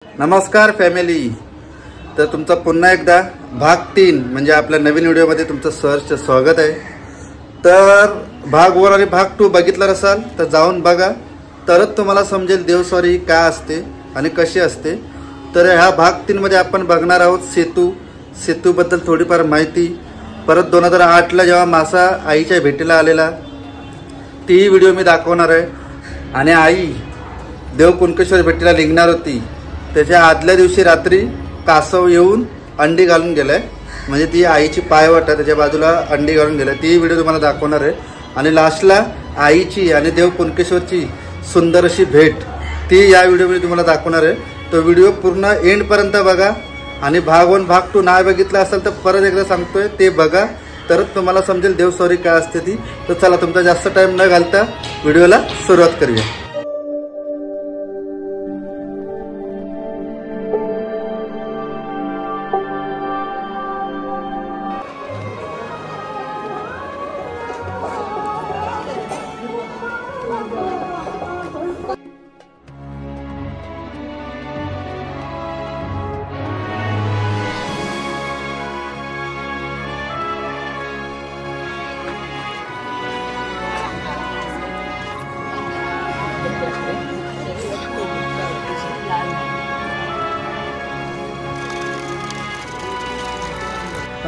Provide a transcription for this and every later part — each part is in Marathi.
नमस्कार फॅमिली। तर तुमचा पुन्हा एकदा भाग 3 म्हणजे आपल्या नवीन व्हिडिओमध्ये तुमचं सहर्ष स्वागत आहे। तर भाग 1 आणि भाग 2 बघितला असाल तर जाऊन बघा, तरच तुम्हाला समजेल देवस्वारी काय असते आणि कशी असते। तर ह्या भाग 3 मध्ये आपण बघणार आहोत सेतूबद्दल थोडीफार माहिती, परत 2008ला जेव्हा मासा आईच्या भेटीला आलेला ती व्हिडिओ मी दाखवणार आहे। आणि आई देव कुणकेश्वर भेटीला निघणार होती, त्याच्या आदल्या दिवशी रात्री कासव येऊन अंडी घालून गेलाय, म्हणजे ती आईची पायवाट आहे त्याच्या बाजूला अंडी घालून गेलाय, ती व्हिडिओ तुम्हाला दाखवणार आहे। आणि लास्टला आईची आणि देव कुणकेश्वरची सुंदर अशी भेट ती या व्हिडिओमध्ये तुम्हाला दाखवणार आहे। तो व्हिडिओ पूर्ण एंड पर्यंत बघा आणि भाग 1 भाग 2 नाही बघितला असेल तर परत एकदा सांगतोय ते बघा, तरच तुम्हाला समजेल देवस्वारी काय असते ती। तर चला तुमचा जास्त टाइम न घालता व्हिडिओला सुरुवात करूया।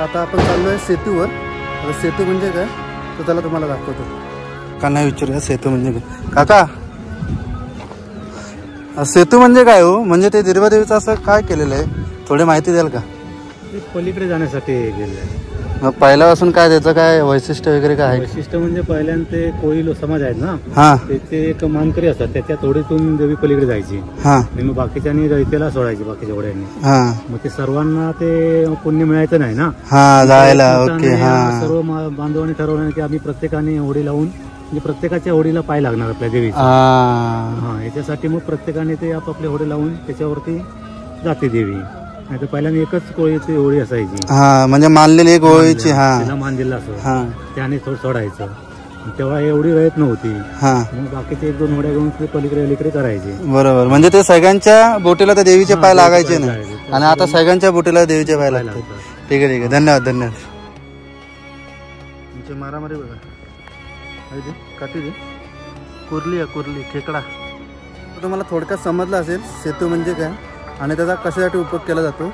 आता आपण चाललोय सेतूवर। आता सेतू म्हणजे काय तर त्याला तुम्हाला दाखवतो। का नाही विचारूया सेतू म्हणजे काय। काका सेतू म्हणजे काय हो? म्हणजे ते दिरबादेवीचं असं काय केलेलं आहे, थोडी माहिती द्याल का? पलीकडे जाण्यासाठी गेले। मग पहिल्यापासून काय त्याचं काय वैशिष्ट्य वगैरे काय आहे? वैशिष्ट्य म्हणजे पहिल्यांदा ते कोळी समाज आहेत ना, हा, ते एक मानकरी असतात, त्याच्या थोडीतून देवी पलीकडे जायची। हा, आणि मग बाकीच्यांनी रयतेला सोडायची बाकीच्या ओढ्यांनी। हा, मग ते सर्वांना ते पुण्य मिळायचं नाही ना, हा, जायला ओके। हा, सर्व बांधवांनी ठरवलं की आम्ही प्रत्येकाने होडी लावून, म्हणजे प्रत्येकाच्या होडीला पाय लागणार आपल्या देवीचा। हा, याच्यासाठी मग प्रत्येकाने ते आपापल्या होडी लावून त्याच्यावरती जाते देवी। नाही तर पहिल्यांदा एकच कोळीची होळी असायची, हा, म्हणजे मानलेली एक होळीची, हा, त्याला मान दिला असं, हा, त्याने सोडायचं। तेव्हा एवढी रयत नव्हती, हा, मग बाकीचे 1-2 होड्या घेऊन ते पलीकडे अलीकडे करायचे। बरोबर, म्हणजे ते सगळ्यांच्या बोटीला त्या देवीचे पाय लागायचे नाही, आणि आता सगळ्यांच्या बोटीला देवीचे पाय लागतात। ठीक आहे, ठीक आहे, धन्यवाद धन्यवाद। तुमची मारामारी बघा, काठी दे, कुर्ली आहे, कुर्ली खेकडा। तुम्हाला थोडक्यात समजलं असेल सेतू म्हणजे काय आणि त्याचा कशासाठी उपयोग केला जातो,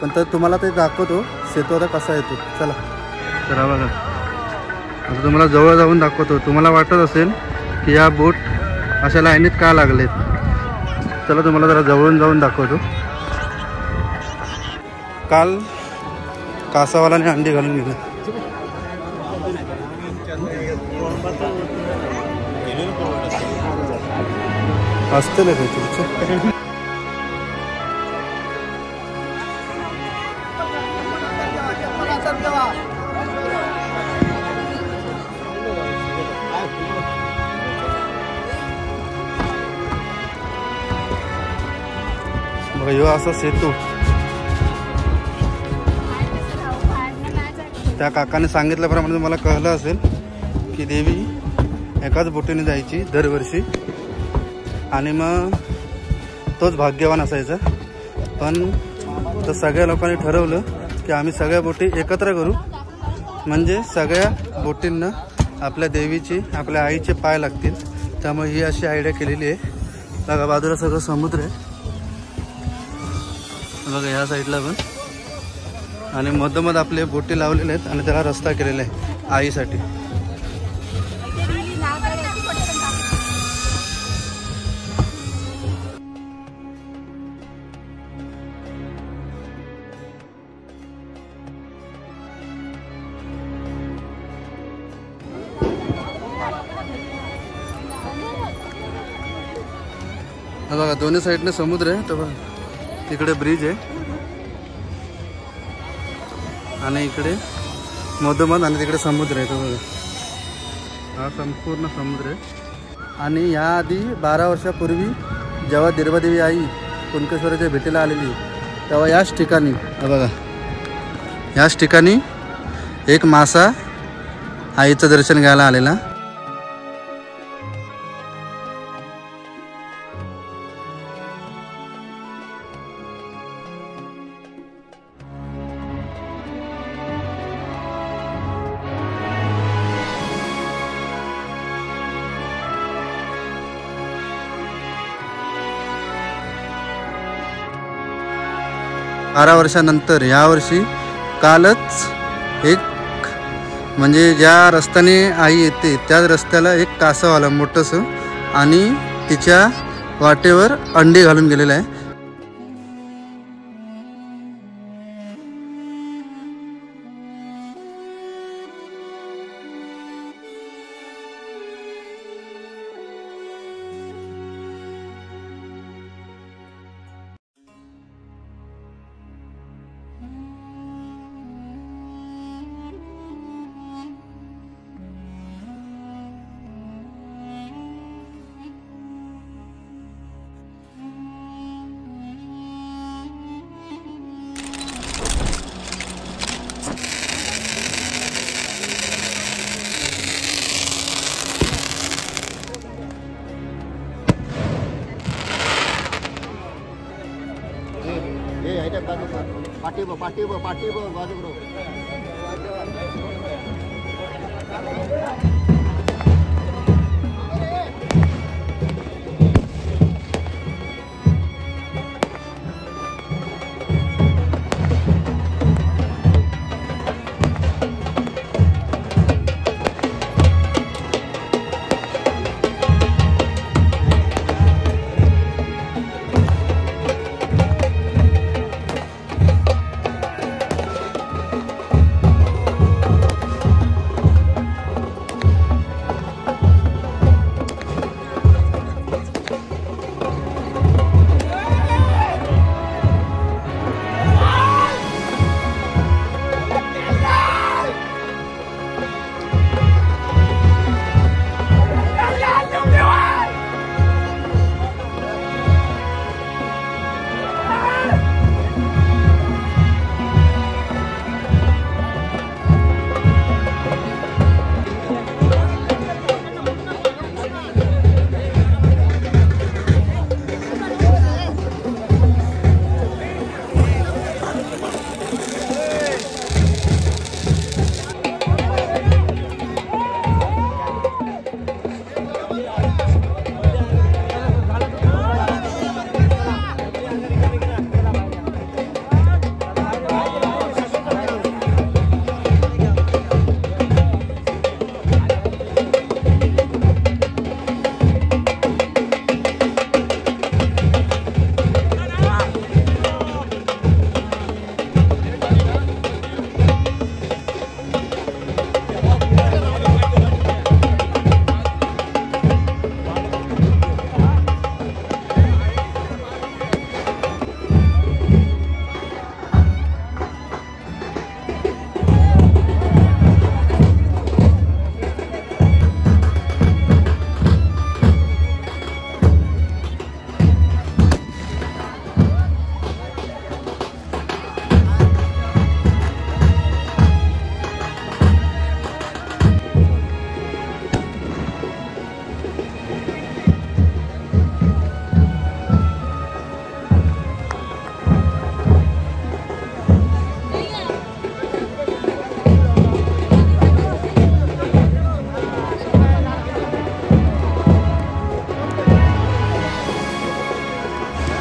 पण तर तुम्हाला ते दाखवतो सेतू आता कसा येतो। चला तर बघा, आता तुम्हाला जवळ जाऊन दाखवतो। तुम्हाला वाटत असेल की या बोट अशा लाईनीत का लागलेत, चला तुम्हाला जरा जवळून जाऊन दाखवतो। काल कासावालाने अंडी घालून गेलं, असतं नाही तुमचं। बघा ह्यो असा सेतू, त्या काकाने सांगितल्याप्रमाणे तुम्हाला कळलं असेल की देवी एकाच बोटीने जायची दरवर्षी, आणि मग तोच भाग्यवान असायचा। पण तर सगळ्या लोकांनी ठरवलं की आम्ही सगळ्या बोटी एकत्र करू, म्हणजे सगळ्या बोटींना आपल्या देवीची, आपल्या आईचे पाय लागतील। त्यामुळे ही अशी आयडिया केलेली आहे। बघा बाजूला सगळं समुद्र आहे, बघा ह्या साईडला पण, आणि मधोमध आपले बोटी लावलेले आहेत आणि त्याला रस्ता केलेला आहे आईसाठी। बघा दोन्ही साईडने समुद्र आहे, तर बघा तिकडे ब्रिज आहे आणि इकडे मधोमध, आणि तिकडे समुद्र आहे। तो बघा हा संपूर्ण समुद्र आहे। आणि याआधी 12 वर्षापूर्वी जेव्हा दिरबादेवी आई कुणकेश्वराच्या भेटीला आलेली, तेव्हा याच ठिकाणी बघा, याच ठिकाणी एक मासा आईचं दर्शन घ्यायला आलेला। 12 वर्षानंतर यावर्षी कालच एक म्हणजे ज्या रस्त्याने आई येते त्या रस्त्याला एक कासव आलं मोठंसं आणि तिच्या वाटेवर अंडे घालून गेलेलं आहे. पाठी बाजू ब्रो.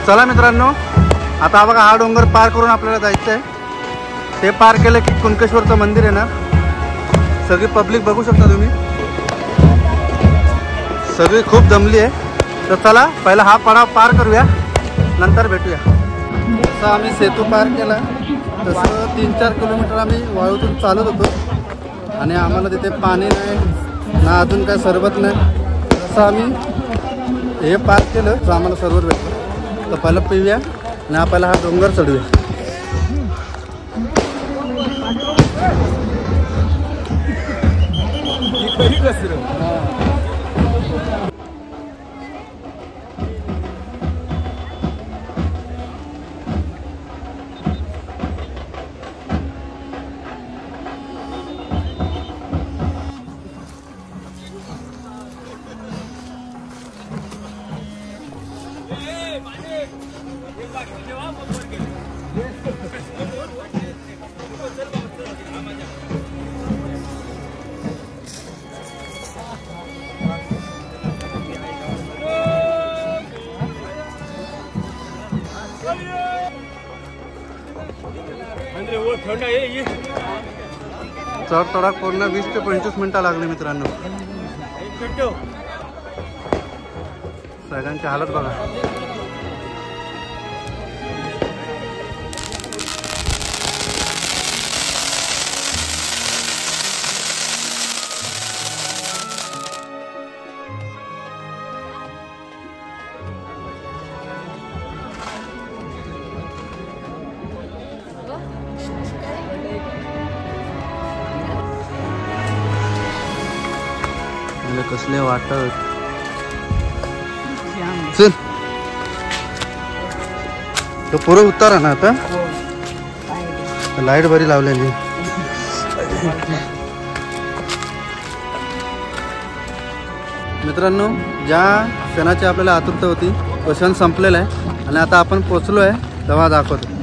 चला मित्रांनो, आता बघा हा डोंगर पार करून आपल्याला जायचं आहे. ते पार केलं की कुणकेश्वरचं मंदिर आहे ना. सगळी पब्लिक बघू शकता तुम्ही, सगळी खूप जमली आहे. तर चला पहिला हा पडाव पार करूया, नंतर भेटूया. तसं आम्ही सेतू पार केला, तसं 3-4 किलोमीटर आम्ही वाळूतून चालत होतो आणि आम्हाला तिथे पाणी नाही ना अजून काय सरबत नाही. तसं आम्ही हे पार केलं तर आम्हाला सरबत भेटलं. तर पहिलं पिऊया आणि आपल्याला हा डोंगर चढूया. चढ चढा पूर्ण 20 ते 25 मिनिटं लागली मित्रांनो. सगळ्यांची हालत बघा. कसले वाटत चल तो पुरं उतारा ना आता. लाईट बरी लावलेली. मित्रांनो ज्या क्षणाची आपल्याला आतुरता होती तो क्षण संपलेला आहे आणि आता आपण पोचलो आहे तेव्हा दाखवतो.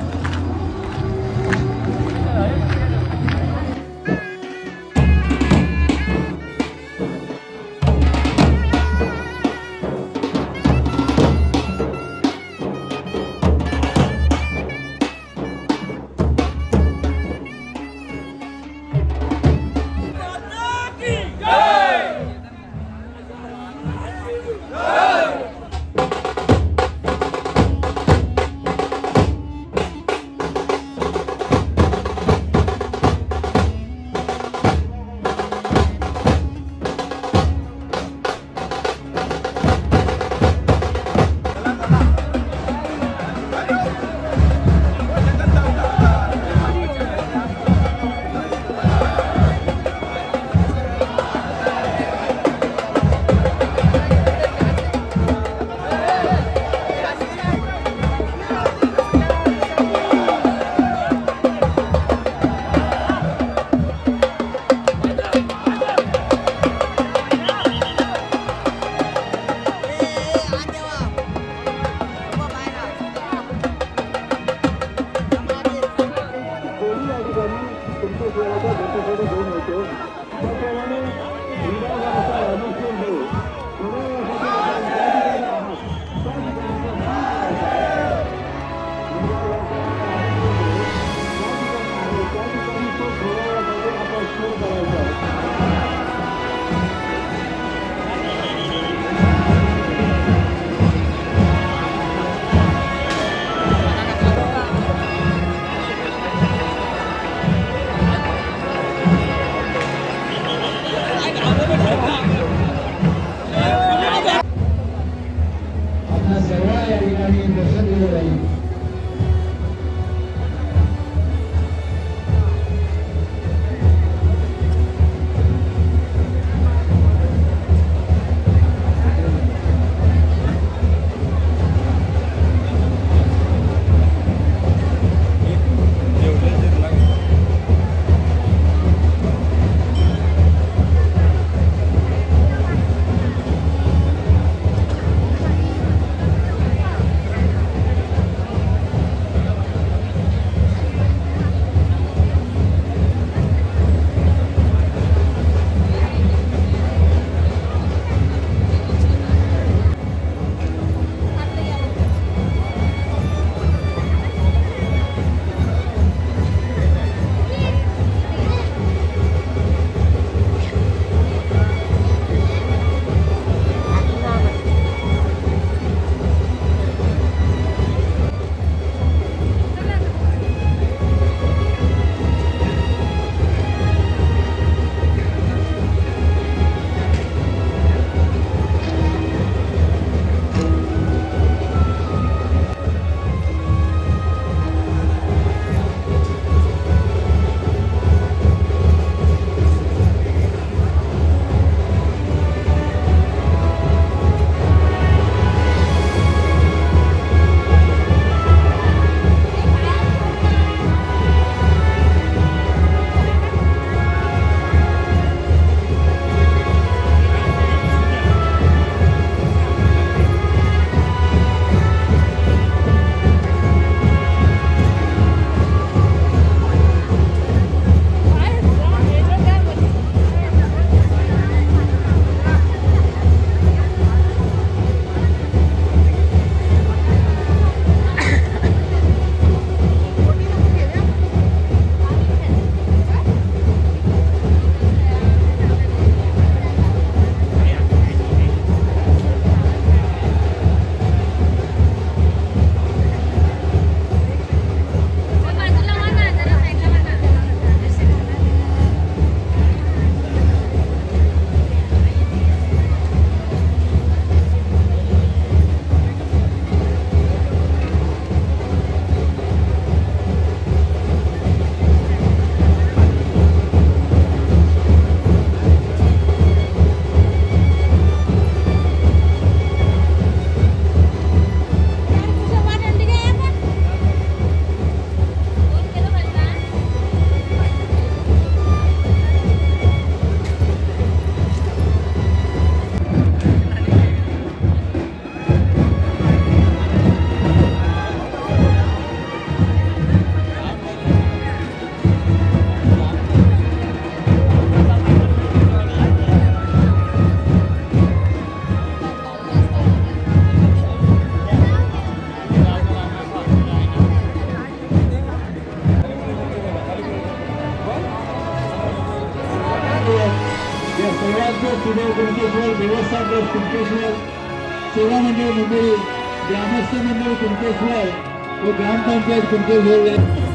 श्रीदेव कुणकेश्वर, देवस्थान ट्रस्ट कुणकेश्वर, सेवा मंडळ मुंबई, ग्रामस्थ मंडळ कुणकेश्वर व ग्रामपंचायत कुणकेश्वर.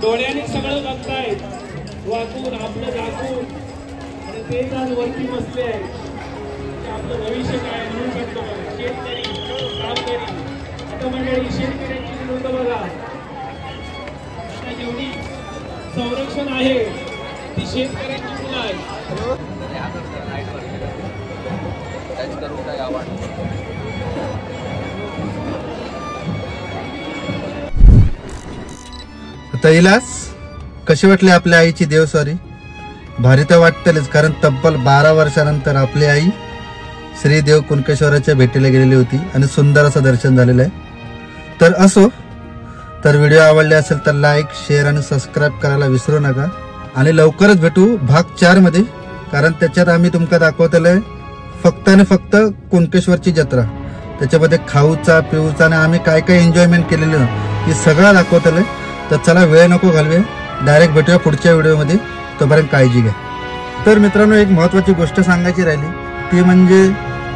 डोळ्याने सगळं बघतायत, वाकून आपलं दाखवून आणि तेच आज वरती बसले आहेत. आपलं भविष्य काय म्हणू शकतो बघा. शेतकरी, कामकरी, आता मंडळी शेतकऱ्यांची लोक बघा, आता जेवढी संरक्षण आहे ती शेतकऱ्यांची मुलं आहे. तैलास कशी वाटली आपल्या आईची देवस्वारी? भारी तर वाटतेच, कारण तब्बल 12 वर्षानंतर आपली आई श्री देव कुणकेश्वराच्या भेटीला गेलेली होती आणि सुंदर असं दर्शन झालेलं आहे. तर असो, तर व्हिडिओ आवडले असेल तर लाईक, शेअर आणि सबस्क्राईब करायला विसरू नका. आणि लवकरच भेटू भाग 4 मध्ये, कारण त्याच्यात आम्ही तुमका दाखवतोय फक्त आणि फक्त कुणकेश्वरची जत्रा. त्याच्यामध्ये खाऊचा, पिऊचा आणि आम्ही काय काय एन्जॉयमेंट केलेलं हे सगळं दाखवतोय. तर चला, वेळ नको घालवे, डायरेक्ट भेटूया पुढच्या व्हिडिओमध्ये. तोपर्यंत काळजी घ्या. तर मित्रांनो, एक महत्त्वाची गोष्ट सांगायची राहिली, ती म्हणजे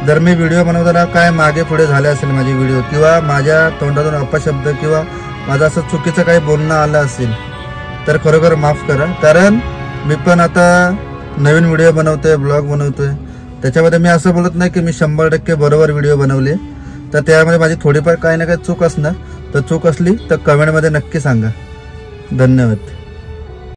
जर मी व्हिडिओ बनवताना काय मागे पुढे झाले असेल माझी व्हिडिओ, किंवा माझ्या तोंडातून अपशब्द किंवा माझं असं चुकीचं काही बोलणं आलं असेल तर खरोखर माफ करा. कारण मी पण आता नवीन व्हिडिओ बनवतोय, ब्लॉग बनवतोय. त्याच्यामध्ये मी असं बोलत नाही की मी 100% बरोबर व्हिडिओ बनवले. तर त्यामध्ये माझी थोडीफार काही ना काही चूक असणार. तर चूक असली तर कमेंटमध्ये नक्की सांगा. धन्यवाद.